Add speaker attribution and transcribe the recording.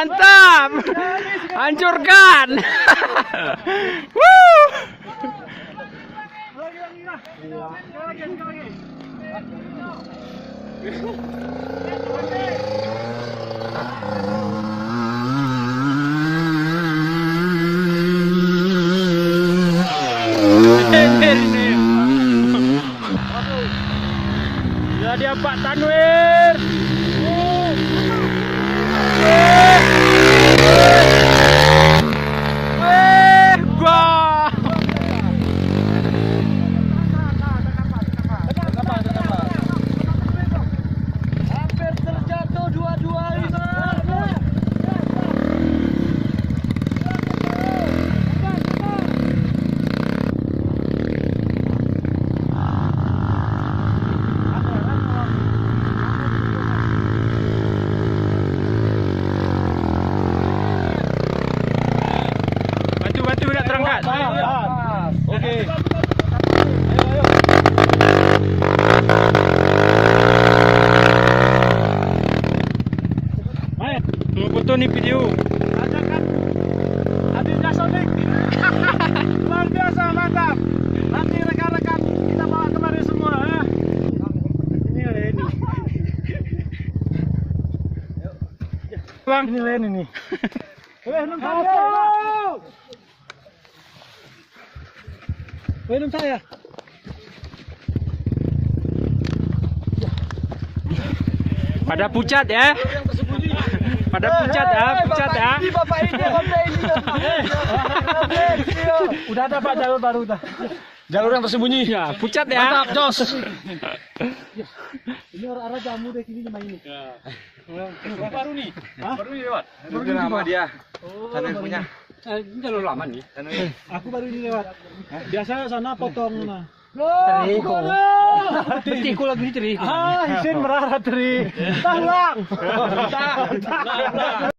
Speaker 1: Mantap. Hancurkan. Woo. Ya dia Pak Tanwir. Gua.
Speaker 2: Hampir terjatuh dua-duanya.
Speaker 1: Batu nak terangkat.
Speaker 2: Oke.
Speaker 1: Mau foto nih video.
Speaker 2: Habisnya Sonic. Luar biasa, mantap. Nanti rekan-rekan kita bawa kemari semua ya. Ini.
Speaker 1: Bang.
Speaker 2: Ini lain ini. Minum saya.
Speaker 1: Pada pucat ya. Pada pucat ya, pucat ya.
Speaker 2: Bapak ini. Udah ada Pak jalur baru dah.
Speaker 3: Jalur yang tersembunyi.
Speaker 1: Ya, pucat ya.
Speaker 3: Mantap, Jos.
Speaker 2: Ini arah jamu deh sini cuma ini.
Speaker 3: Baru nih. Baru nih lewat.
Speaker 2: Baru
Speaker 3: Itu nama dia.
Speaker 2: Tanwir
Speaker 3: punya.
Speaker 1: Ini jalur lama nih.
Speaker 2: Aku baru ini lewat. Biasa sana potong nah.
Speaker 1: Terigu. Terigu lagi terigu.
Speaker 2: Isin merah teri. Tah ulang.